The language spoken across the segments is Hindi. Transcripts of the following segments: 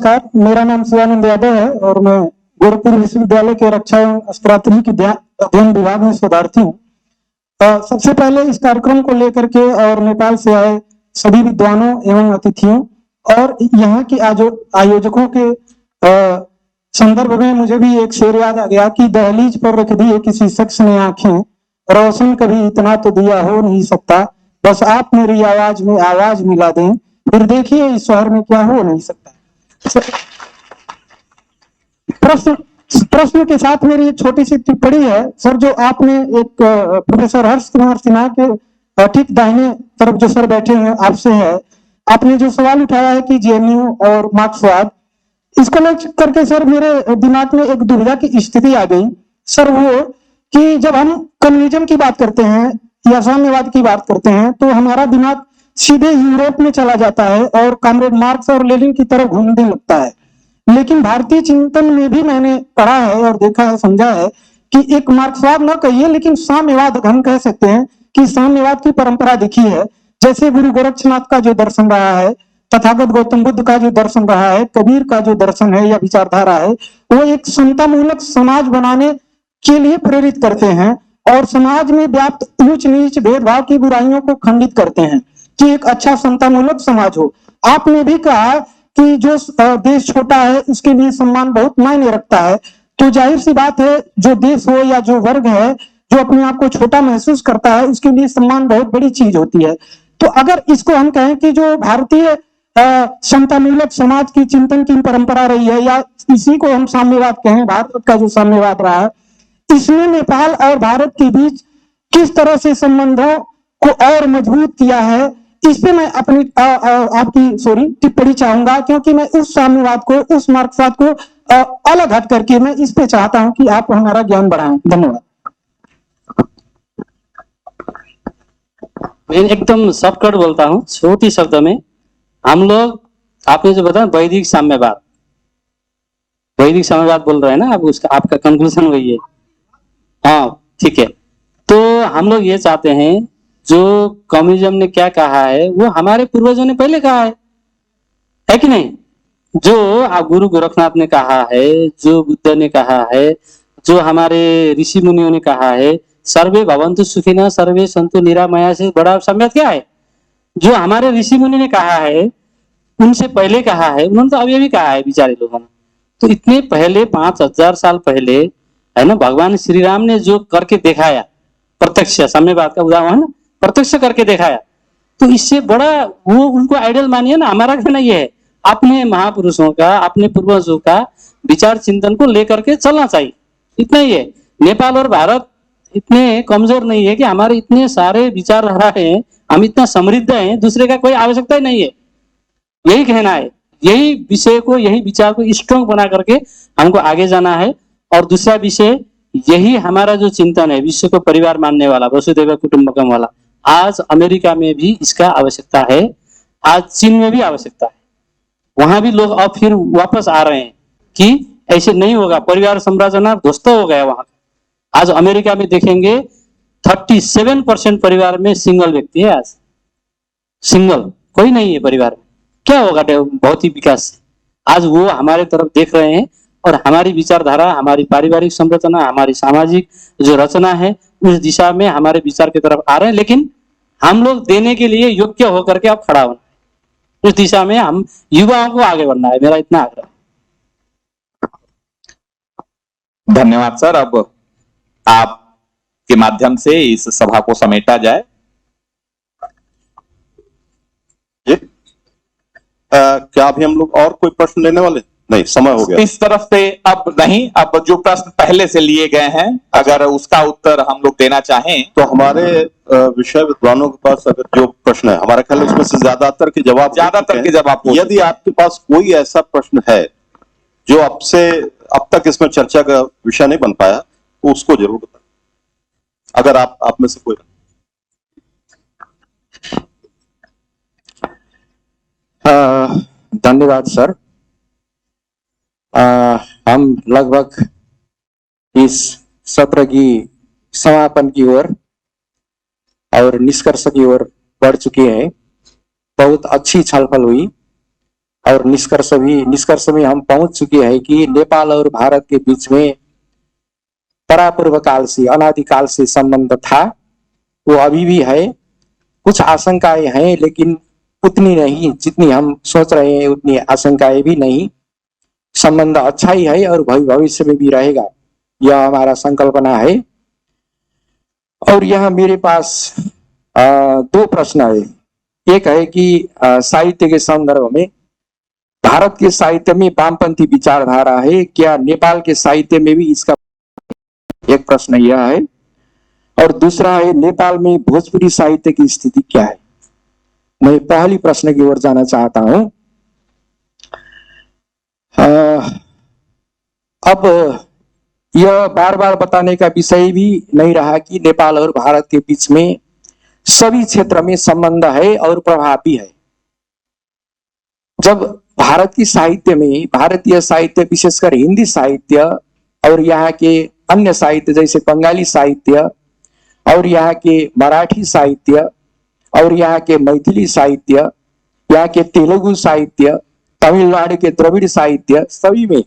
नमस्कार, मेरा नाम शिवानंद यादव है और मैं गोरखपुर विश्वविद्यालय के रक्षा एवं प्राथमिक अध्ययन विभाग में शोधार्थी हूँ। सबसे पहले इस कार्यक्रम को लेकर के और नेपाल से आए सभी विद्वानों एवं अतिथियों और यहाँ के आयोजकों के संदर्भ में मुझे भी एक शेर याद आ गया कि दहलीज पर रख दिए किसी शख्स ने आंखें, रोशन कभी इतना तो दिया हो नहीं सकता, बस आप मेरी आवाज में आवाज मिला दें, फिर देखिए इस शहर में क्या हो नहीं सकता। प्रश्न के साथ मेरी एक छोटी सी टिप्पणी है सर, जो आपने एक प्रोफेसर हर्ष कुमार सिन्हा के ठीक दाहिने तरफ जो सर बैठे हैं आपसे है, आपने जो सवाल उठाया है कि जेएनयू और मार्क्सवाद, इसको लेकर करके सर मेरे दिमाग में एक दुविधा की स्थिति आ गई सर, वो कि जब हम कम्युनिज्म की बात करते हैं या साम्यवाद की बात करते हैं तो हमारा दिमाग सीधे यूरोप में चला जाता है और कॉमरेड मार्क्स और लेनिन की तरफ घूमने लगता है। लेकिन भारतीय चिंतन में भी मैंने पढ़ा है और देखा है, समझा है कि एक मार्क्सवाद न कहिए लेकिन साम्यवाद हम कह सकते हैं कि साम्यवाद की परंपरा दिखी है। जैसे गुरु गोरक्षनाथ का जो दर्शन रहा है, तथागत गौतम बुद्ध का जो दर्शन रहा है, कबीर का जो दर्शन है या विचारधारा है, वो एक समतामूलक समाज बनाने के लिए प्रेरित करते हैं और समाज में व्याप्त ऊंच नीच भेदभाव की बुराइयों को खंडित करते हैं कि एक अच्छा समतामूलक समाज हो। आपने भी कहा कि जो देश छोटा है उसके लिए सम्मान बहुत मायने रखता है, तो जाहिर सी बात है जो देश हो या जो वर्ग है जो अपने आप को छोटा महसूस करता है उसके लिए सम्मान बहुत बड़ी चीज होती है। तो अगर इसको हम कहें कि जो भारतीय समतामूलक समाज की चिंतन की परंपरा रही है या इसी को हम साम्यवाद कहें, भारत का जो साम्यवाद रहा है, इसने नेपाल और भारत के बीच किस तरह से संबंधों को और मजबूत किया है, इस पे मैं अपनी आपकी टिप्पणी चाहूंगा, क्योंकि मैं उस साम्यवाद को, उस मार्क्सवाद को अलग हट करके मैं इस पे चाहता हूं कि आप हमारा ज्ञान बढ़ाएं। धन्यवाद। मैं एकदम शॉर्टकट बोलता हूँ, छोटी शब्द में। हम लोग, आपने जो बताया वैदिक साम्यवाद बोल रहे हैं ना, अब उसका आपका कंक्लूजन वही है। हाँ ठीक है, तो हम लोग ये चाहते हैं जो कम्युनिज्म ने क्या कहा है वो हमारे पूर्वजों ने पहले कहा है कि नहीं? जो गुरु गोरखनाथ ने कहा है, जो बुद्ध ने कहा है, जो हमारे ऋषि मुनियों ने कहा है, सर्वे भवन्तु सुखिनः सर्वे सन्तु निरामया से बड़ा सम्यक क्या है? जो हमारे ऋषि मुनि ने कहा है, उनसे पहले कहा है, उन्होंने तो अभी भी कहा है बेचारे लोगों ने। तो इतने पहले 5000 साल पहले है ना, भगवान श्री राम ने जो करके दिखाया, प्रत्यक्ष साम्यवाद का उदाहरण है ना, प्रत्यक्ष करके दिखाया, तो इससे बड़ा वो उनको आइडियल मानिए ना। हमारा कहना यह है अपने महापुरुषों का, अपने पूर्वजों का विचार चिंतन को लेकर के चलना चाहिए, इतना ही है। नेपाल और भारत इतने कमजोर नहीं है कि हमारे इतने सारे विचार रहे हैं, हम इतना समृद्ध हैं, दूसरे का कोई आवश्यकता ही नहीं है। यही कहना है, यही विषय को, यही विचार को स्ट्रॉन्ग बना करके हमको आगे जाना है। और दूसरा विषय यही हमारा जो चिंतन है, विश्व को परिवार मानने वाला, वसुधैव कुटुंबकम वाला, आज अमेरिका में भी इसका आवश्यकता है, आज चीन में भी आवश्यकता है। वहां भी लोग अब फिर वापस आ रहे हैं कि ऐसे नहीं होगा, परिवार साम्राज्य ना ध्वस्त हो गया वहां। आज अमेरिका में देखेंगे 37% परिवार में सिंगल व्यक्ति है। आज सिंगल कोई नहीं है परिवार में। क्या होगा भौतिक विकास से? आज वो हमारे तरफ देख रहे हैं और हमारी विचारधारा, हमारी पारिवारिक संरचना, हमारी सामाजिक जो रचना है, उस दिशा में हमारे विचार की तरफ आ रहे हैं। लेकिन हम लोग देने के लिए योग्य होकर के अब खड़ा होना है, उस दिशा में हम युवाओं को आगे बढ़ना है, मेरा इतना आग्रह है। धन्यवाद सर। अब आपके माध्यम से इस सभा को समेटा जाए। क्या अभी हम लोग और कोई प्रश्न लेने वाले? नहीं, समय हो गया। इस तरफ से अब नहीं, अब जो प्रश्न पहले से लिए गए हैं अगर उसका उत्तर हम लोग देना चाहें तो हमारे विषय विद्वानों के पास अगर जो प्रश्न है, हमारा ख्याल उसमें से ज्यादातर के जवाब यदि आपके पास कोई ऐसा प्रश्न है जो आपसे अब तक इसमें चर्चा का विषय नहीं बन पाया तो उसको जरूर बताएं, अगर आप में से कोई। धन्यवाद सर। हम लगभग इस सत्र की समापन की ओर और निष्कर्ष की ओर बढ़ चुके हैं। बहुत अच्छी छलफल हुई और निष्कर्ष में हम पहुंच चुके हैं कि नेपाल और भारत के बीच में परापूर्व काल से, अनादिकाल से संबंध था, वो अभी भी है। कुछ आशंकाएं हैं लेकिन उतनी नहीं जितनी हम सोच रहे हैं, उतनी आशंकाएं भी नहीं। संबंध अच्छा ही है और भविष्य में भी रहेगा, यह हमारा संकल्पना है। और यहाँ मेरे पास दो प्रश्न है। एक है कि साहित्य के संदर्भ में भारत के साहित्य में वामपंथी विचारधारा है क्या, नेपाल के साहित्य में भी इसका एक प्रश्न यह है। और दूसरा है नेपाल में भोजपुरी साहित्य की स्थिति क्या है। मैं पहली प्रश्न की ओर जाना चाहता हूं। अब यह बार बार बताने का विषय भी नहीं रहा कि नेपाल और भारत के बीच में सभी क्षेत्र में संबंध है और प्रभाव भी है। जब भारत की साहित्य में, भारतीय साहित्य विशेषकर हिंदी साहित्य और यहाँ के अन्य साहित्य जैसे बंगाली साहित्य और यहाँ के मराठी साहित्य और यहाँ के मैथिली साहित्य, यहाँ के तेलुगु साहित्य, तमिलनाडु के द्रविड़ साहित्य, सभी में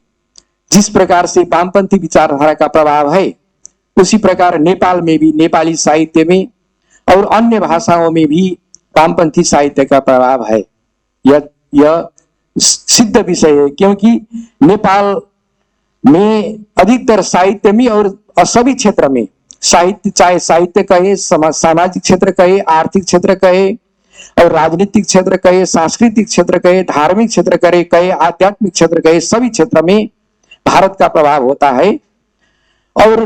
जिस प्रकार से वामपंथी विचारधारा का प्रभाव है, उसी प्रकार नेपाल में भी नेपाली साहित्य में और अन्य भाषाओं में भी वामपंथी साहित्य का प्रभाव है। यह सिद्ध विषय है, क्योंकि नेपाल में अधिकतर साहित्य में और सभी क्षेत्र में साहित्य, चाहे साहित्य कहे, सामाजिक क्षेत्र कहे, आर्थिक क्षेत्र कहे और राजनीतिक क्षेत्र कहे, सांस्कृतिक क्षेत्र कहे, धार्मिक क्षेत्र कहे, आध्यात्मिक क्षेत्र कहे, सभी क्षेत्र में भारत का प्रभाव होता है। और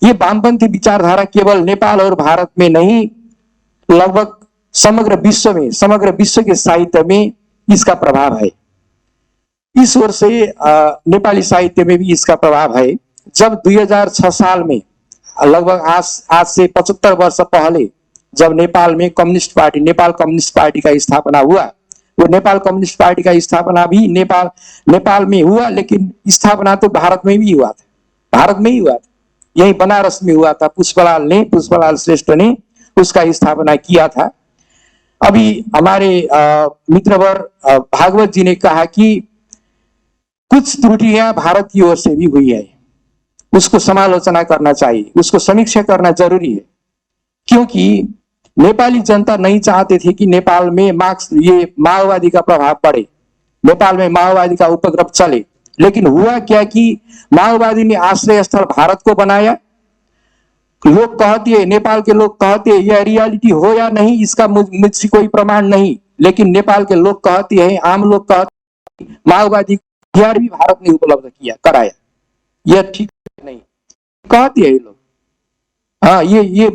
ये वामपंथी विचारधारा केवल नेपाल और भारत में नहीं, लगभग समग्र विश्व के साहित्य में इसका प्रभाव है। इस ओर से नेपाली साहित्य में भी इसका प्रभाव है। जब 2006 साल में, लगभग आज से 75 वर्ष पहले, जब नेपाल में नेपाल कम्युनिस्ट पार्टी का स्थापना हुआ, वो नेपाल कम्युनिस्ट पार्टी का स्थापना भी नेपाल में हुआ, लेकिन स्थापना तो भारत में भी हुआ था, यही बनारस में हुआ था। पुष्पलाल श्रेष्ठ ने उसका स्थापना किया था। अभी हमारे मित्रवर भागवत जी ने कहा कि कुछ त्रुटियां भारत की ओर से भी हुई है, उसको समालोचना करना चाहिए, उसको समीक्षा करना जरूरी है। क्योंकि नेपाली जनता नहीं चाहते थे कि नेपाल में माओवादी का प्रभाव पड़े, नेपाल में माओवादी का उपद्रव चले। लेकिन हुआ क्या कि माओवादी ने आश्रय स्थल भारत को बनाया। लोग कहते हैं, नेपाल के लोग कहते हैं, यह रियलिटी हो या नहीं इसका मुझसे कोई प्रमाण नहीं, लेकिन नेपाल के लोग कहते हैं, आम लोग कहते हैं, माओवादी हथियार भी भारत ने उपलब्ध कराया। यह ठीक नहीं कहते हैं लोग। हाँ, ये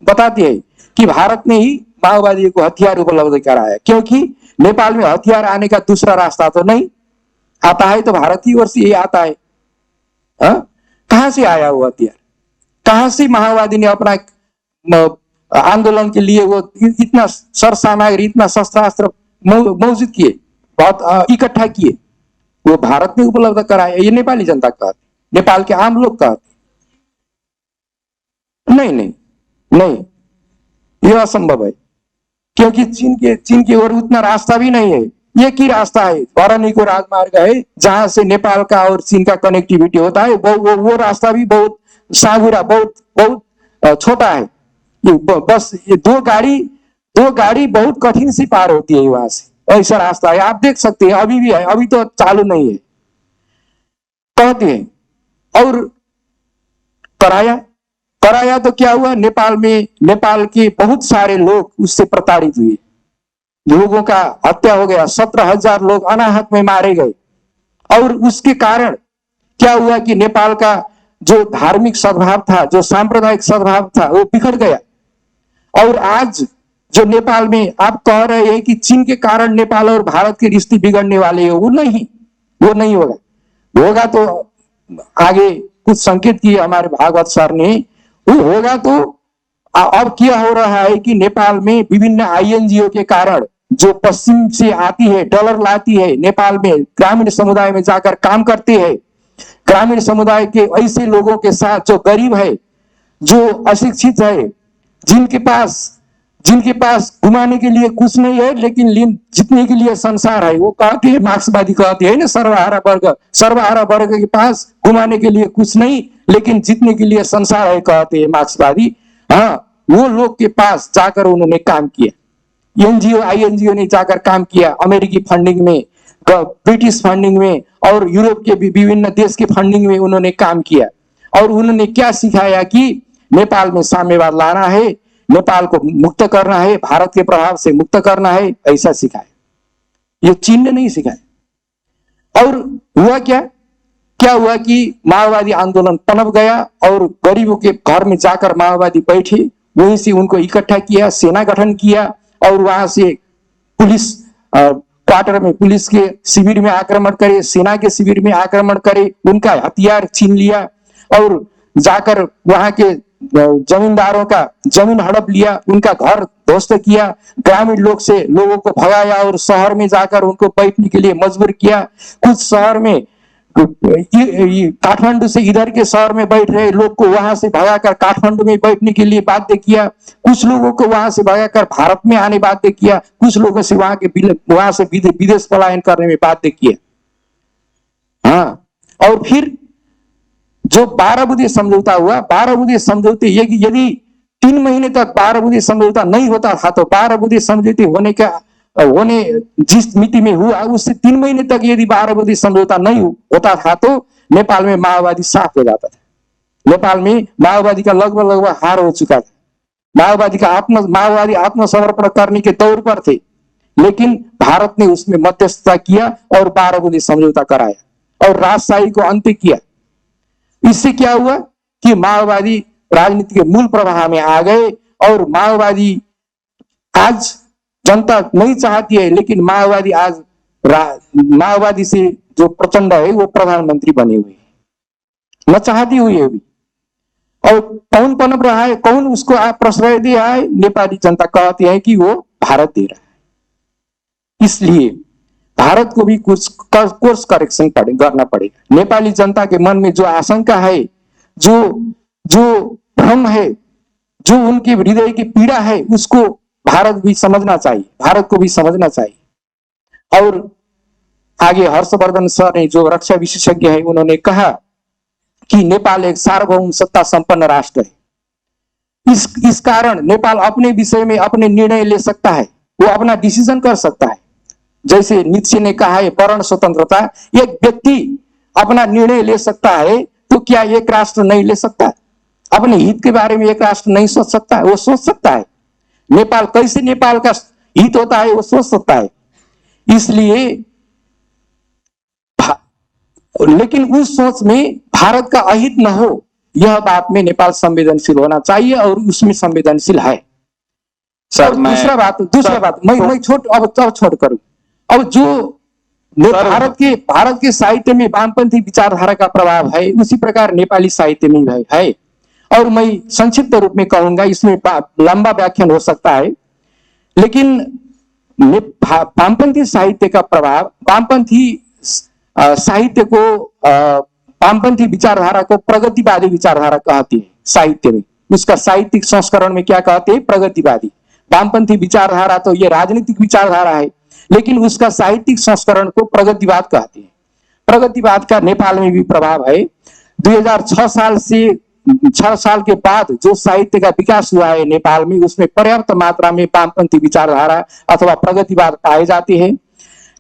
बताते हैं कि भारत ने ही माओवादी को हथियार उपलब्ध कराया, क्योंकि नेपाल में हथियार आने का दूसरा रास्ता तो नहीं, आता है तो भारत की ओर से ही आता है। कहां से आया वो हथियार, कहां से माओवादी ने अपना आंदोलन के लिए वो इतना सर सामग्री, इतना शस्त्रास्त्र मौजूद किए, बहुत इकट्ठा किए, वो भारत ने उपलब्ध कराया। ये नेपाली जनता कहती, नेपाल के आम लोग कहते नहीं, यह असंभव है। क्योंकि चीन के ओर उतना रास्ता भी नहीं है, एक ही रास्ता है, बरनी को राजमार्ग है, जहां से नेपाल का और चीन का कनेक्टिविटी होता है। वो रास्ता भी बहुत सागुरा, बहुत छोटा है। बस ये दो गाड़ी बहुत कठिन सी पार होती है वहां से, ऐसा रास्ता है। आप देख सकते हैं, अभी भी है, अभी तो चालू नहीं है कहते हैं। और कराया तो क्या हुआ, नेपाल के बहुत सारे लोग उससे प्रताड़ित हुए, लोगों का हत्या हो गया, 17,000 लोग अनाहत में मारे गए। और उसके कारण क्या हुआ कि नेपाल का जो धार्मिक सद्भाव था, जो सांप्रदायिक सद्भाव था, वो बिखर गया। और आज जो नेपाल में आप कह रहे हैं कि चीन के कारण नेपाल और भारत के रिश्ते बिगड़ने वाले हैं, वो नहीं होगा तो आगे कुछ संकेत किए हमारे भागवत सर ने, वो होगा तो अब क्या हो रहा है कि नेपाल में विभिन्न आईएनजीओ के कारण जो पश्चिम से आती है, डॉलर लाती है, नेपाल में ग्रामीण समुदाय में जाकर काम करती है। ग्रामीण समुदाय के ऐसे लोगों के साथ जो गरीब है, जो अशिक्षित है, जिनके पास जिनके पास घुमाने के लिए कुछ नहीं है लेकिन जीतने के लिए संसार है, वो कहते हैं, मार्क्सवादी कहते हैं ना, सर्वहारा वर्ग के पास घुमाने के लिए कुछ नहीं लेकिन जीतने के लिए संसार है, कहते हैं मार्क्सवादी। हाँ, वो लोग के पास जाकर उन्होंने काम किया, एनजीओ आईएनजीओ ने जाकर काम किया, अमेरिकी फंडिंग में, ब्रिटिश फंडिंग में और यूरोप के विभिन्न देश के फंडिंग में उन्होंने काम किया। और उन्होंने क्या सिखाया कि नेपाल में साम्यवाद लाना है, नेपाल को मुक्त करना है, भारत के प्रभाव से मुक्त करना है, ऐसा सिखाया। ये चीन ने नहीं सिखाया। और हुआ क्या हुआ कि माओवादी आंदोलन पनप गया और गरीबों के घर में जाकर माओवादी बैठे, वहीं से उनको इकट्ठा किया, सेना गठन किया और वहां से पुलिस क्वार्टर में, पुलिस के शिविर में आक्रमण करे, सेना के शिविर में आक्रमण करे, उनका हथियार छीन लिया और जाकर वहां के जमींदारों का जमीन हड़प लिया, उनका घर ध्वस्त किया, ग्रामीण लोगों को भगाया और शहर में जाकर उनको बैठने के लिए मजबूर किया। कुछ शहर में, काठमांडू से इधर के शहर में बैठ रहे लोग को वहां से भगाकर काठमांडू में बैठने के लिए बाध्य किया, कुछ लोगों को वहां से भगाकर भारत में आने बाध्य किया, कुछ लोगों से वहां से विदेश पलायन करने में बाध्य किया। हाँ, और फिर जो 12 बुधे समझौता हुआ, 12 बुधे समझौते, यदि 3 महीने तक 12 बुधे समझौता नहीं होता था तो 12 बुधे समझौते होने जिस मिति में हुआ उससे 3 महीने तक यदि 12 बुधे समझौता नहीं होता था तो नेपाल में माओवादी साफ हो जाता था। नेपाल में माओवादी का लगभग हार हो चुका था। माओवादी आत्मसमर्पण करने के दौर पर थे, लेकिन भारत ने उसमें मध्यस्थता किया और 12 बुधे समझौता कराया और राजशाही को अंत्य किया। इससे क्या हुआ कि माओवादी राजनीति के मूल प्रवाह में आ गए और माओवादी आज जनता नहीं चाहती है, लेकिन माओवादी आज माओवादी से जो प्रचंड है वो प्रधानमंत्री बने हुए हैं, न चाहती हुई है भी। और कौन पनप रहा है, कौन उसको आप प्रश्रय दे रहा है? नेपाली जनता कहती है कि वो भारत दे रहा है। इसलिए भारत को भी कुछ कोर्स करेक्शन करना पड़ेगा। नेपाली जनता के मन में जो आशंका है, जो भ्रम है, जो उनके हृदय की पीड़ा है, उसको भारत भी समझना चाहिए, भारत को भी समझना चाहिए। और आगे हर्षवर्धन सर ने, जो रक्षा विशेषज्ञ है, उन्होंने कहा कि नेपाल एक सार्वभौम सत्ता संपन्न राष्ट्र है। इस कारण नेपाल अपने विषय में अपने निर्णय ले सकता है, वो अपना डिसीजन कर सकता है। जैसे नीत्शे ने कहा है वर्ण स्वतंत्रता, एक व्यक्ति अपना निर्णय ले सकता है तो क्या एक राष्ट्र नहीं ले सकता? अपने हित के बारे में एक राष्ट्र नहीं सोच सकता? वो सोच सकता है। नेपाल कैसे नेपाल का हित होता है वो सोच सकता है। इसलिए लेकिन उस सोच में भारत का अहित न हो, यह बात में नेपाल संवेदनशील होना चाहिए और उसमें संवेदनशील है। सर, दूसरा बात मैं छोड़ करूं। अब जो भारत के साहित्य में वामपंथी विचारधारा का प्रभाव है, उसी प्रकार नेपाली साहित्य में भी है। और मैं संक्षिप्त रूप में कहूंगा, इसमें लंबा व्याख्यान हो सकता है, लेकिन वामपंथी साहित्य का प्रभाव, वामपंथी साहित्य को, वामपंथी विचारधारा को प्रगतिवादी विचारधारा कहती है साहित्य में। उसका साहित्यिक संस्करण में क्या कहते हैं? प्रगतिवादी। वामपंथी विचारधारा तो ये राजनीतिक विचारधारा है, लेकिन उसका साहित्यिक संस्करण को प्रगतिवाद कहते हैं। प्रगतिवाद का नेपाल में भी प्रभाव है। 2006 साल के बाद जो साहित्य का विकास हुआ है नेपाल में, उसमें पर्याप्त मात्रा में वामपंथी विचारधारा अथवा प्रगतिवाद पाए जाते हैं।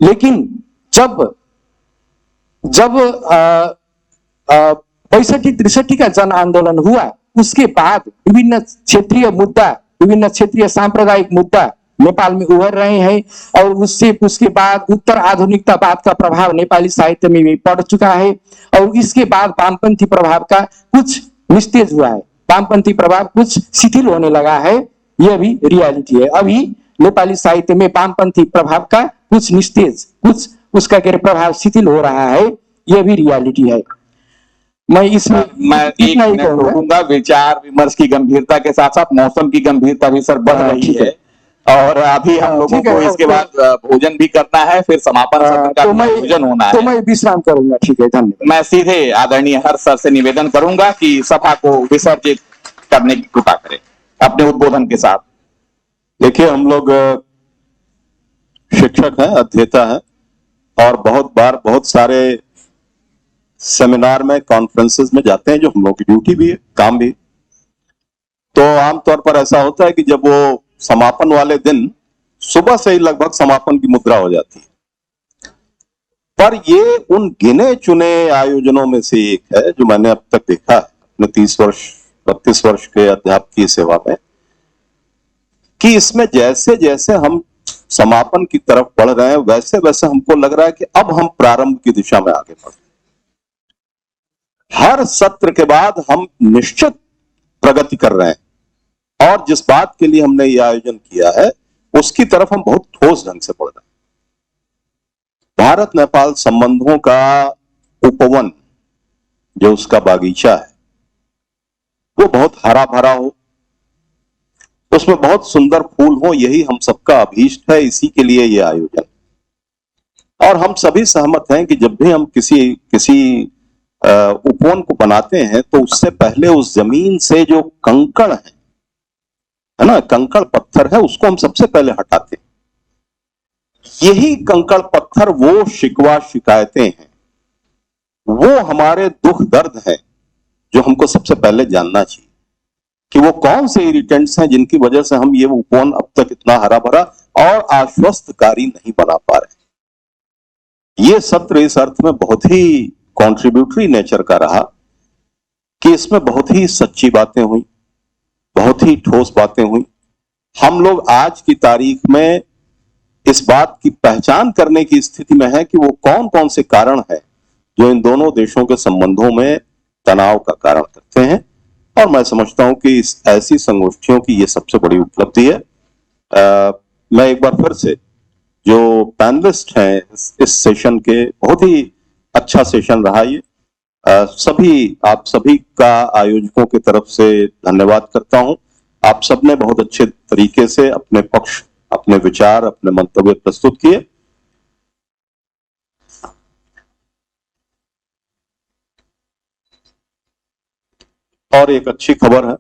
लेकिन जब 65-63 का जन आंदोलन हुआ, उसके बाद विभिन्न क्षेत्रीय सांप्रदायिक मुद्दा नेपाल में उभर रहे हैं और उसके बाद उत्तर आधुनिकतावाद का प्रभाव नेपाली साहित्य में भी पड़ चुका है और इसके बाद वामपंथी प्रभाव का कुछ निस्तेज हुआ है, वामपंथी प्रभाव कुछ शिथिल होने लगा है। यह भी रियलिटी है। अभी नेपाली साहित्य में वामपंथी प्रभाव का कुछ निस्तेज, कुछ उसका प्रभाव शिथिल हो रहा है, यह भी रियलिटी है। मैं इसमें इतना ही कहूंगा। विचार विमर्श की गंभीरता के साथ साथ मौसम की गंभीरता भी सर बढ़ रही है और अभी हम लोगों को इसके बाद भोजन भी करना है, फिर समापन सत्र का भोजन होना है, तो मैं विश्राम करूंगा। ठीक है, धन्यवाद। मैं सीधे आदरणीय हर्ष सर से निवेदन करूंगा कि सभा को विसर्जित करने की कृपा करें अपने उद्बोधन के साथ। देखिए, हम लोग शिक्षक हैं, अध्येता हैं, और बहुत बार बहुत सारे सेमिनार में, कॉन्फ्रेंसेस में जाते हैं, जो हम लोग की ड्यूटी भी है, काम भी। तो आमतौर पर ऐसा होता है कि जब वो समापन वाले दिन सुबह से ही लगभग समापन की मुद्रा हो जाती है, पर ये उन गिने चुने आयोजनों में से एक है जो मैंने अब तक देखा है अपने 32 वर्ष के अध्यापकीय सेवा में, कि इसमें जैसे जैसे हम समापन की तरफ बढ़ रहे हैं, वैसे वैसे हमको लग रहा है कि अब हम प्रारंभ की दिशा में आगे बढ़ रहे हैं। हर सत्र के बाद हम निश्चित प्रगति कर रहे हैं, और जिस बात के लिए हमने यह आयोजन किया है उसकी तरफ हम बहुत ठोस ढंग से बढ़ रहे हैं। भारत नेपाल संबंधों का उपवन, जो उसका बागीचा है, वो बहुत हरा भरा हो, उसमें बहुत सुंदर फूल हो, यही हम सबका अभीष्ट है। इसी के लिए ये आयोजन, और हम सभी सहमत हैं कि जब भी हम किसी उपवन को बनाते हैं तो उससे पहले उस जमीन से जो कंकड़ है ना, कंकड़ पत्थर है, उसको हम सबसे पहले हटाते हैं। यही कंकड़ पत्थर वो शिकवा शिकायतें हैं, वो हमारे दुख दर्द हैं, जो हमको सबसे पहले जानना चाहिए कि वो कौन से इरिटेंट्स हैं जिनकी वजह से हम ये उपवन अब तक इतना हरा भरा और आश्वस्तकारी नहीं बना पा रहे। ये सत्र इस अर्थ में बहुत ही कॉन्ट्रीब्यूटरी नेचर का रहा कि इसमें बहुत ही सच्ची बातें हुई, बहुत ही ठोस बातें हुई। हम लोग आज की तारीख में इस बात की पहचान करने की स्थिति में है कि वो कौन कौन से कारण हैं जो इन दोनों देशों के संबंधों में तनाव का कारण करते हैं, और मैं समझता हूं कि इस ऐसी संगोष्ठियों की ये सबसे बड़ी उपलब्धि है। मैं एक बार फिर से जो पैनलिस्ट हैं इस सेशन के, बहुत ही अच्छा सेशन रहा ये, आप सभी का आयोजकों की तरफ से धन्यवाद करता हूं। आप सबने बहुत अच्छे तरीके से अपने पक्ष, अपने विचार, अपने मंतव्य प्रस्तुत किए। और एक अच्छी खबर है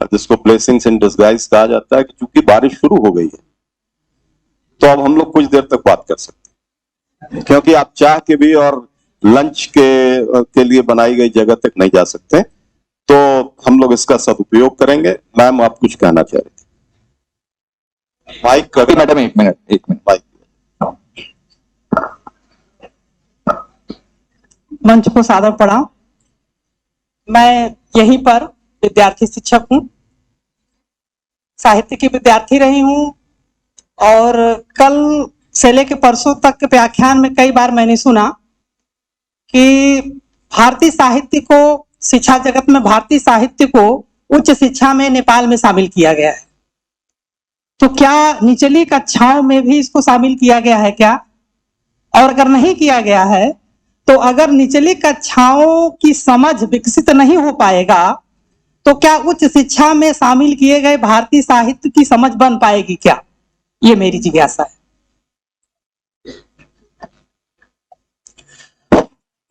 जिसको ब्लेसिंग्स इन डिस्गाइज कहा जाता है कि चूंकि बारिश शुरू हो गई है तो अब हम लोग कुछ देर तक बात कर सकते हैं, क्योंकि आप चाह के भी और लंच के लिए बनाई गई जगह तक नहीं जा सकते, तो हम लोग इसका सदुपयोग करेंगे। मैम, आप कुछ कहना चाह रहे थे? माइक, मैडम, एक मिनट माइक। मंच को सादर प्रणाम। मैं यहीं पर विद्यार्थी शिक्षक हूं, साहित्य की विद्यार्थी रही हूं, और कल से लेकर परसों तक के व्याख्यान में कई बार मैंने सुना कि भारतीय साहित्य को, शिक्षा जगत में भारतीय साहित्य को उच्च शिक्षा में नेपाल में शामिल किया गया है। तो क्या निचली कक्षाओं में भी इसको शामिल किया गया है क्या? और अगर नहीं किया गया है तो अगर निचली कक्षाओं की समझ विकसित नहीं हो पाएगा तो क्या उच्च शिक्षा में शामिल किए गए भारतीय साहित्य की समझ बन पाएगी क्या? ये मेरी जिज्ञासा है।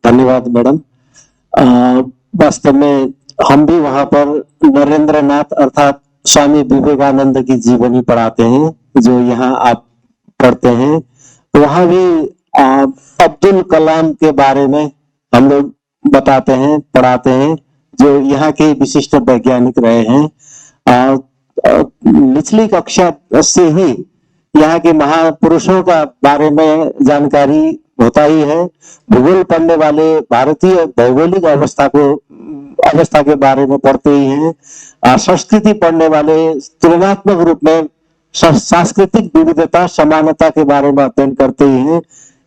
धन्यवाद मैडम। वास्तव में हम भी वहां पर नरेंद्र नाथ अर्थात स्वामी विवेकानंद की जीवनी पढ़ाते हैं, जो यहाँ आप पढ़ते हैं। वहां भी अब्दुल कलाम के बारे में हम लोग बताते हैं, पढ़ाते हैं, जो यहाँ के विशिष्ट वैज्ञानिक रहे हैं। निचली कक्षा से ही यहाँ के महापुरुषों का बारे में जानकारी होता ही है। भूगोल पढ़ने वाले भारतीय भौगोलिक अवस्था के बारे में पढ़ते ही हैं। संस्कृति पढ़ने वाले तुलनात्मक रूप में सांस्कृतिक विविधता, समानता के बारे में अध्ययन करते ही हैं।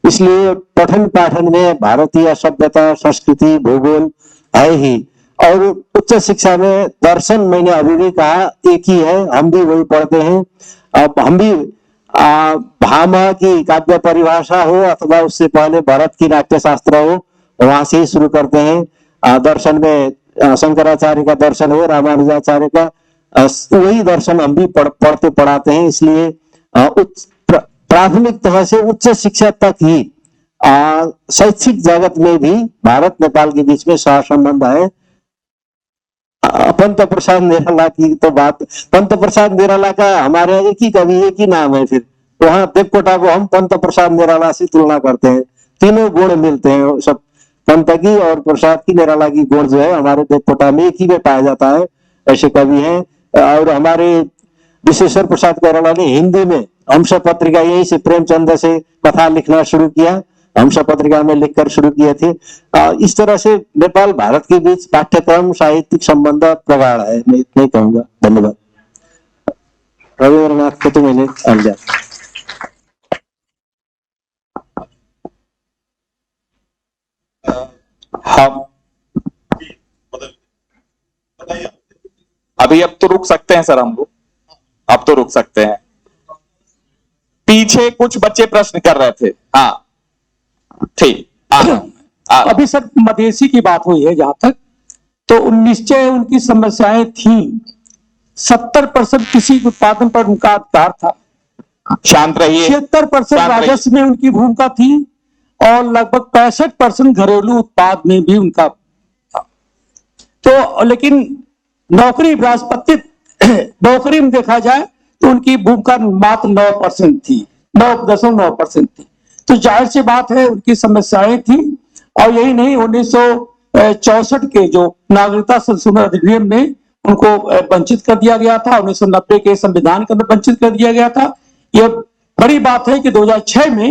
इसलिए पठन पाठन में भारतीय सभ्यता, संस्कृति, भूगोल है ही। और उच्च शिक्षा में दर्शन, मैंने अभी भी कहा, एक ही है, हम भी वही पढ़ते हैं। अब हम भी भामा की काव्य परिभाषा हो अथवा उससे पहले भरत की नाट्य शास्त्र हो, वहां से ही शुरू करते हैं। दर्शन में शंकराचार्य का दर्शन हो, रामानुजाचार्य का, वही दर्शन हम भी पढ़ते पढ़ाते हैं। इसलिए प्राथमिक तरह से उच्च शिक्षा तक ही शैक्षिक जगत में भी भारत नेपाल के बीच में सहसंबंध है। पंत प्रसाद निराला की तो बात, पंत प्रसाद निराला का हमारे एक ही कवि, एक ही नाम है, फिर वहां देवकोटा को हम पंत प्रसाद निराला से तुलना करते हैं। तीनों गुण मिलते हैं, सब पंत की और प्रसाद की, निराला की गुण जो है हमारे देवकोटा में एक ही में पाया जाता है, ऐसे कवि हैं। और हमारे विश्वेश्वर प्रसाद कैराला ने हिंदी में हंस पत्रिका, यही से प्रेमचंद से कथा लिखना शुरू किया, हंस पत्रिका में लिखकर शुरू किए थे। इस तरह से नेपाल भारत के बीच पाठ्यक्रम साहित्यिक संबंध प्रगाढ़ है, मैं इतना ही कहूंगा। धन्यवाद। रविन्द्रनाथ को तो मैंने समझा। हम अभी अब तो रुक सकते हैं सर, हम लोग अब तो रुक सकते हैं। पीछे कुछ बच्चे प्रश्न कर रहे थे। हाँ ठीक, अभी सर मदेशी की बात हुई है जहां तक, तो निश्चय उनकी समस्याएं थी। 70% कृषि उत्पादन पर उनका अधिकार था, शांत रहिए। 76% राजस्व में उनकी भूमिका थी और लगभग 65% घरेलू उत्पाद में भी उनका था। तो लेकिन नौकरी बृहस्पति नौकरी में देखा जाए तो उनकी भूमिका मात्र 9% थी, 9.9% थी। तो जाहिर सी बात है उनकी समस्याएं थी। और यही नहीं, 1964 के जो नागरिकता संशोधन अधिनियम में उनको वंचित कर दिया गया था, 1990 के संविधान के अंदर वंचित कर दिया गया था। यह बड़ी बात है कि 2006 में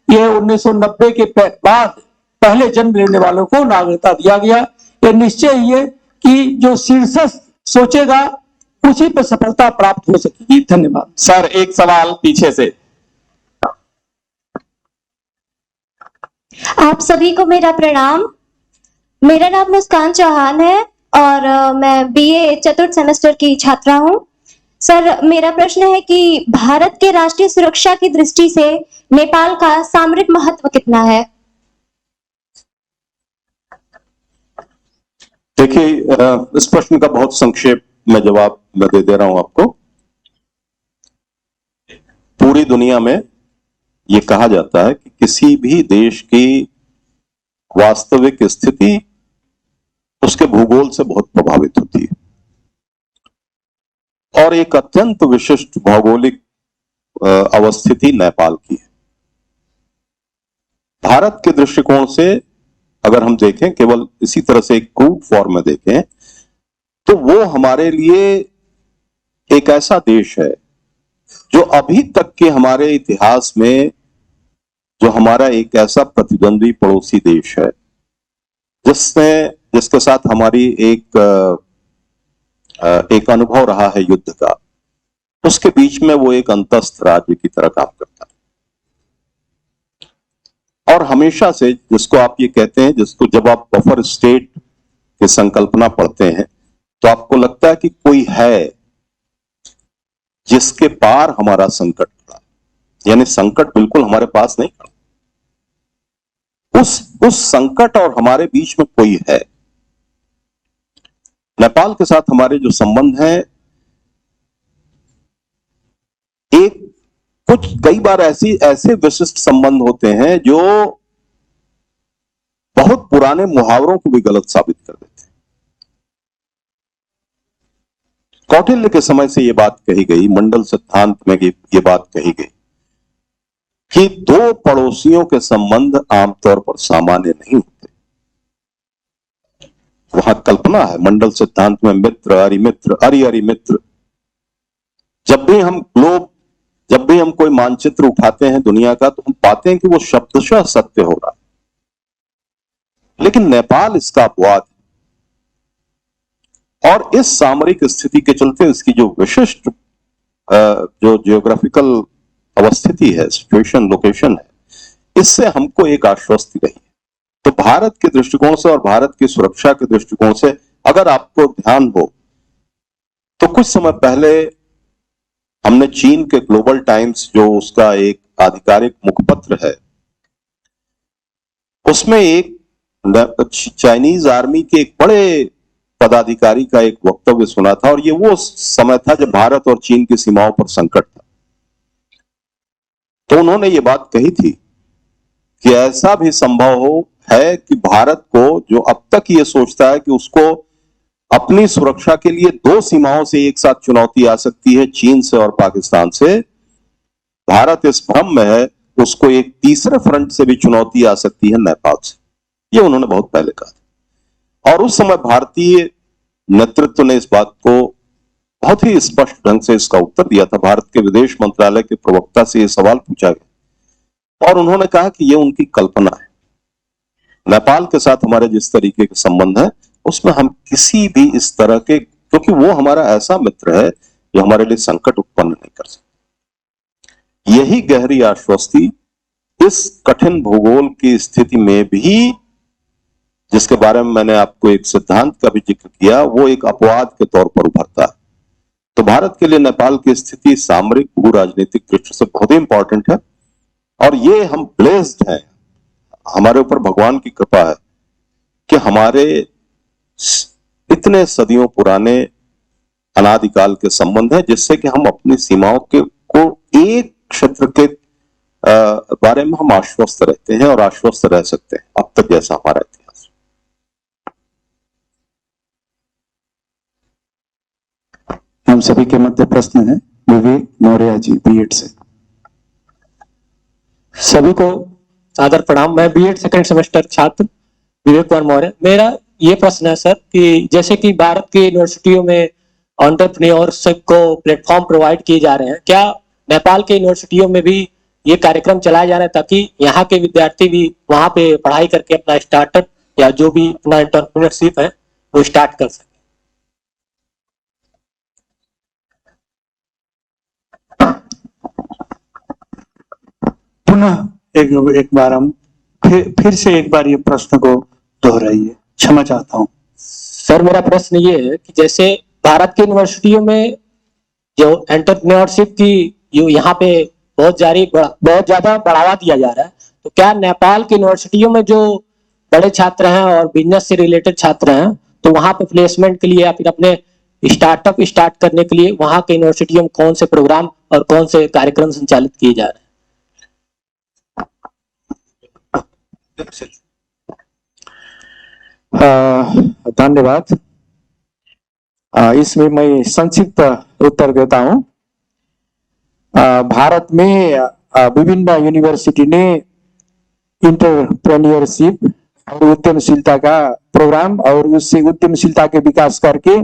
ये 1990 के बाद पहले जन्म लेने वालों को नागरिकता दिया गया। यह निश्चय ये कि जो शीर्षक सोचेगा उसी पर सफलता प्राप्त हो सकेगी। धन्यवाद। सर एक सवाल पीछे से। आप सभी को मेरा प्रणाम। मेरा नाम मुस्कान चौहान है और मैं बीए चतुर्थ सेमेस्टर की छात्रा हूं। सर मेरा प्रश्न है कि भारत के राष्ट्रीय सुरक्षा की दृष्टि से नेपाल का सामरिक महत्व कितना है? देखिए, इस प्रश्न का बहुत संक्षेप में जवाब मैं दे रहा हूं आपको। पूरी दुनिया में ये कहा जाता है कि किसी भी देश की वास्तविक स्थिति उसके भूगोल से बहुत प्रभावित होती है, और एक अत्यंत विशिष्ट भौगोलिक अवस्थिति नेपाल की है। भारत के दृष्टिकोण से अगर हम देखें, केवल इसी तरह से एक क्रूड फॉर्म में देखें, तो वो हमारे लिए एक ऐसा देश है जो अभी तक के हमारे इतिहास में, जो हमारा एक ऐसा प्रतिद्वंदी पड़ोसी देश है जिसके साथ हमारी एक अनुभव रहा है युद्ध का, उसके बीच में वो एक अंतस्थ राज्य की तरह काम करता है। और हमेशा से, जिसको आप ये कहते हैं, जिसको जब आप बफर स्टेट की संकल्पना पढ़ते हैं तो आपको लगता है कि कोई है जिसके पार हमारा संकट खड़ा, यानी संकट बिल्कुल हमारे पास नहीं खड़ा, उस संकट और हमारे बीच में कोई है। नेपाल के साथ हमारे जो संबंध हैं, कई बार ऐसे विशिष्ट संबंध होते हैं जो बहुत पुराने मुहावरों को भी गलत साबित कर देते हैं। कौटिल्य के समय से यह बात कही गई, मंडल सिद्धांत में ये बात कही गई कि दो पड़ोसियों के संबंध आमतौर पर सामान्य नहीं होते। वहां कल्पना है मंडल सिद्धांत में, मित्र अरिमित्र, अरिमित्र। जब भी हम कोई मानचित्र उठाते हैं दुनिया का, तो हम पाते हैं कि वो शब्दशः सत्य हो रहा है, लेकिन नेपाल इसका अपवाद है। और इस सामरिक स्थिति के चलते इसकी जो विशिष्ट जो जियोग्राफिकल अवस्थिति है, सिचुएशन, लोकेशन है, इससे हमको एक आश्वस्ति रही है। तो भारत के दृष्टिकोण से और भारत की सुरक्षा के दृष्टिकोण से अगर आपको ध्यान हो तो कुछ समय पहले हमने चीन के ग्लोबल टाइम्स, जो उसका एक आधिकारिक मुखपत्र है, उसमें एक चाइनीज आर्मी के एक बड़े पदाधिकारी का एक वक्तव्य सुना था, और ये वो समय था जब भारत और चीन की सीमाओं पर संकट था। तो उन्होंने ये बात कही थी कि ऐसा भी संभव है कि भारत को, जो अब तक ये सोचता है कि उसको अपनी सुरक्षा के लिए दो सीमाओं से एक साथ चुनौती आ सकती है, चीन से और पाकिस्तान से। भारत इस भ्रम में है उसको एक तीसरे फ्रंट से भी चुनौती आ सकती है, नेपाल से। ये उन्होंने बहुत पहले कहा था और उस समय भारतीय नेतृत्व ने इस बात को बहुत ही स्पष्ट ढंग से इसका उत्तर दिया था। भारत के विदेश मंत्रालय के प्रवक्ता से यह सवाल पूछा गया और उन्होंने कहा कि यह उनकी कल्पना है। नेपाल के साथ हमारे जिस तरीके के संबंध है उसमें हम किसी भी इस तरह के, क्योंकि वो हमारा ऐसा मित्र है जो हमारे लिए संकट उत्पन्न नहीं कर सकता। यही गहरी आश्वस्ति इस कठिन भूगोल की स्थिति में भी, जिसके बारे में मैंने आपको एक सिद्धांत का भी जिक्र किया, वो एक अपवाद के तौर पर उभरता है। तो भारत के लिए नेपाल की स्थिति सामरिक भू राजनीतिक दृष्टि से बहुत ही इंपॉर्टेंट है और ये हम ब्लेस्ड हैं, हमारे ऊपर भगवान की कृपा है कि हमारे इतने सदियों पुराने अनादिकाल के संबंध है, जिससे कि हम अपनी सीमाओं को एक क्षेत्र के बारे में हम आश्वस्त रहते हैं और आश्वस्त रह सकते हैं अब तक जैसा हमारा इतिहास। हम सभी के मध्य प्रश्न है विवेक मौर्य जी, बीएड से। सभी को आदर प्रणाम। मैं बीएड सेकंड सेमेस्टर छात्र विवेक कुमार मौर्य। मेरा ये प्रश्न है सर कि जैसे कि भारत की यूनिवर्सिटियों में एंटरप्रेन्योरशिप को प्लेटफॉर्म प्रोवाइड किए जा रहे हैं, क्या नेपाल के यूनिवर्सिटियों में भी ये कार्यक्रम चलाए जा रहे हैं ताकि यहाँ के विद्यार्थी भी वहां पे पढ़ाई करके अपना स्टार्टअप या जो भी अपना एंटरप्रेन्योरशिप है वो स्टार्ट कर सके? पुनः एक बार हम फिर से एक बार ये प्रश्न को दोहराइए, क्षमा चाहता हूँ। सर मेरा प्रश्न ये है कि जैसे भारत की यूनिवर्सिटियों में जो एंटरप्रेन्योरशिप की यहाँ पे बहुत ज्यादा बढ़ावा दिया जा रहा है, तो क्या नेपाल की यूनिवर्सिटियों में जो बड़े छात्र हैं और बिजनेस से रिलेटेड छात्र हैं, तो वहां पे प्लेसमेंट के लिए या फिर अपने स्टार्टअप स्टार्ट करने के लिए वहां के यूनिवर्सिटियों में कौन से प्रोग्राम और कौन से कार्यक्रम संचालित किए जा रहे हैं? धन्यवाद। इसमें मैं संक्षिप्त उत्तर देता हूं। भारत में विभिन्न यूनिवर्सिटी ने इंटरप्रेन्योरशिप और उद्यमशीलता का प्रोग्राम और उससे उद्यमशीलता के विकास करके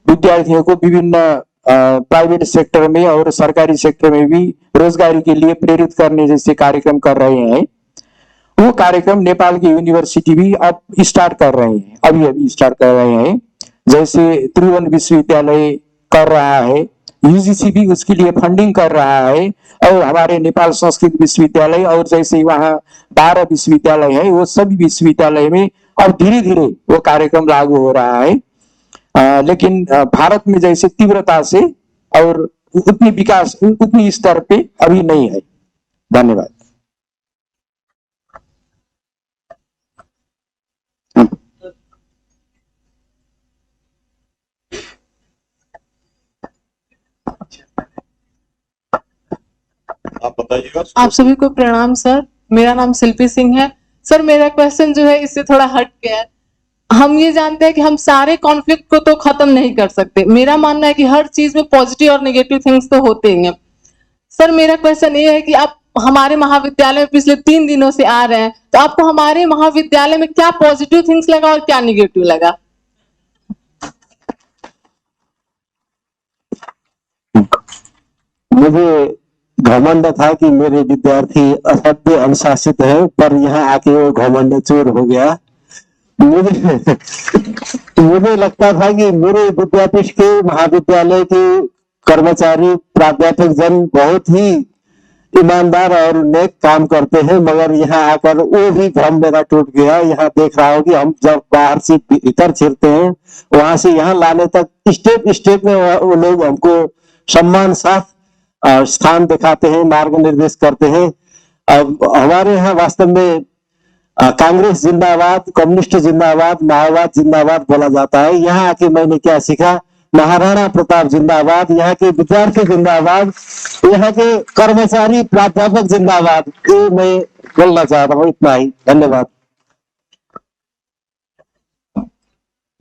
विद्यार्थियों को विभिन्न प्राइवेट सेक्टर में और सरकारी सेक्टर में भी रोजगारी के लिए प्रेरित करने जैसे कार्यक्रम कर रहे हैं। वो कार्यक्रम नेपाल की यूनिवर्सिटी भी अब स्टार्ट कर रहे हैं, अभी स्टार्ट कर रहे हैं। जैसे त्रिभुवन विश्वविद्यालय कर रहा है, यूजीसी भी उसके लिए फंडिंग कर रहा है और हमारे नेपाल संस्कृत विश्वविद्यालय और जैसे वहाँ 12 विश्वविद्यालय है, वो सभी विश्वविद्यालय में अब धीरे धीरे वो कार्यक्रम लागू हो रहा है। लेकिन भारत में जैसे तीव्रता से और उतनी विकास उतनी स्तर पे अभी नहीं है। धन्यवाद। आप बताइएगा। आप सभी को प्रणाम सर, मेरा नाम शिल्पी सिंह है। सर मेरा क्वेश्चन जो है इससे थोड़ा हट गया है। हम ये जानते हैं कि हम सारे कॉन्फ्लिक्ट को तो खत्म नहीं कर सकते। मेरा मानना है कि हर चीज में पॉजिटिव और नेगेटिव थिंग्स तो होते ही हैं। सर मेरा क्वेश्चन ये है कि आप हमारे महाविद्यालय में पिछले 3 दिनों से आ रहे हैं, तो आपको हमारे महाविद्यालय में क्या पॉजिटिव थिंग्स लगा और क्या निगेटिव लगा? मुझे घमंड था कि मेरे विद्यार्थी असभ्य अनुशासित है, पर यहाँ आके वो घमंड चूर हो गया। मुझे लगता था कि मेरे विद्यापीठ के महाविद्यालय के कर्मचारी प्राध्यापक जन बहुत ही ईमानदार और नेक काम करते हैं, मगर यहाँ आकर वो भी भ्रम मेरा टूट गया। यहाँ देख रहा हूँ कि हम जब बाहर से भीतर छिरते हैं, वहां से यहाँ लाने तक स्टेप स्टेप में वो लोग हमको सम्मान साथ स्थान दिखाते हैं, मार्ग निर्देश करते हैं। अब हमारे यहाँ वास्तव में कांग्रेस जिंदाबाद, कम्युनिस्ट जिंदाबाद, माओवाद जिंदाबाद बोला जाता है। यहाँ आके मैंने क्या सीखा, महाराणा प्रताप जिंदाबाद, यहाँ के विद्यार्थी जिंदाबाद, यहाँ के कर्मचारी प्राध्यापक जिंदाबाद। ये मैं बोलना चाहता हूँ, इतना ही। धन्यवाद।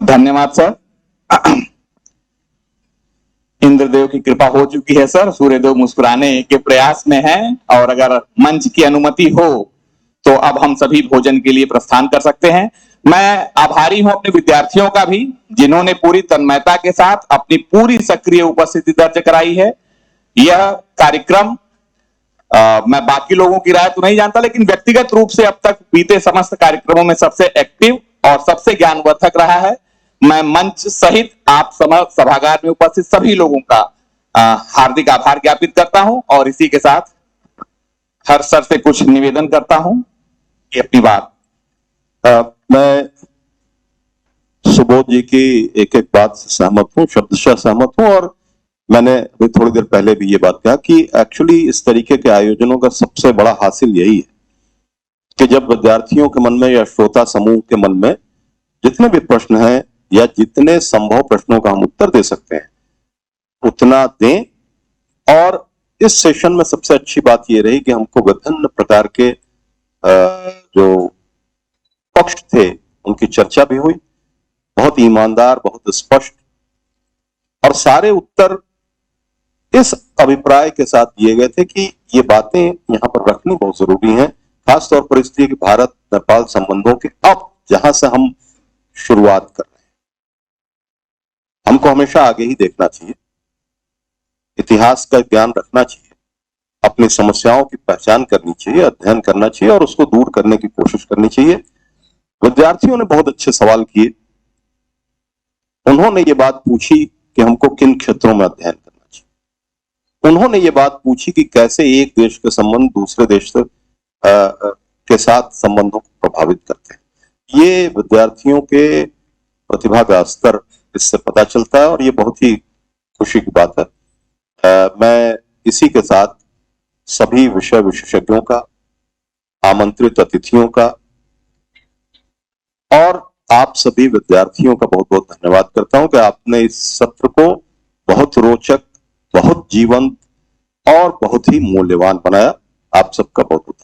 धन्यवाद सर। इंद्रदेव की कृपा हो चुकी है सर, सूर्यदेव मुस्कुराने के प्रयास में हैं और अगर मंच की अनुमति हो तो अब हम सभी भोजन के लिए प्रस्थान कर सकते हैं। मैं आभारी हूं अपने विद्यार्थियों का भी, जिन्होंने पूरी तन्मयता के साथ अपनी पूरी सक्रिय उपस्थिति दर्ज कराई है। यह कार्यक्रम मैं बाकी लोगों की राय तो नहीं जानता, लेकिन व्यक्तिगत रूप से अब तक बीते समस्त कार्यक्रमों में सबसे एक्टिव और सबसे ज्ञानवर्धक रहा है। मैं मंच सहित आप सभागार में उपस्थित सभी लोगों का हार्दिक आभार ज्ञापित करता हूं और इसी के साथ हर सर से कुछ निवेदन करता हूं कि अपनी बात। मैं सुबोध जी की एक एक बात से सहमत हूं, शब्दशः सहमत हूं, और मैंने अभी थोड़ी देर पहले भी ये बात कहा कि एक्चुअली इस तरीके के आयोजनों का सबसे बड़ा हासिल यही है कि जब विद्यार्थियों के मन में या श्रोता समूह के मन में जितने भी प्रश्न हैं या जितने संभव प्रश्नों का हम उत्तर दे सकते हैं उतना दें। और इस सेशन में सबसे अच्छी बात यह रही कि हमको विभिन्न प्रकार के जो पक्ष थे उनकी चर्चा भी हुई, बहुत ईमानदार, बहुत स्पष्ट, और सारे उत्तर इस अभिप्राय के साथ दिए गए थे कि ये बातें यहां पर रखनी बहुत जरूरी हैं, खासतौर पर इसलिए कि भारत नेपाल संबंधों के अब जहां से हम शुरुआत कर रहे हैं, हमको हमेशा आगे ही देखना चाहिए, इतिहास का ज्ञान रखना चाहिए, अपनी समस्याओं की पहचान करनी चाहिए, अध्ययन करना चाहिए और उसको दूर करने की कोशिश करनी चाहिए। विद्यार्थियों ने बहुत अच्छे सवाल किए। उन्होंने ये बात पूछी कि हमको किन क्षेत्रों में अध्ययन करना चाहिए। उन्होंने ये बात पूछी कि कैसे एक देश के संबंध दूसरे देश से के साथ संबंधों को प्रभावित करते हैं। ये विद्यार्थियों के प्रतिभा का स्तर इससे पता चलता है और ये बहुत ही खुशी की बात है। मैं इसी के साथ सभी विषय विशेषज्ञों का, आमंत्रित अतिथियों का और आप सभी विद्यार्थियों का बहुत बहुत धन्यवाद करता हूं कि आपने इस सत्र को बहुत रोचक, बहुत जीवंत और बहुत ही मूल्यवान बनाया। आप सबका बहुत बहुत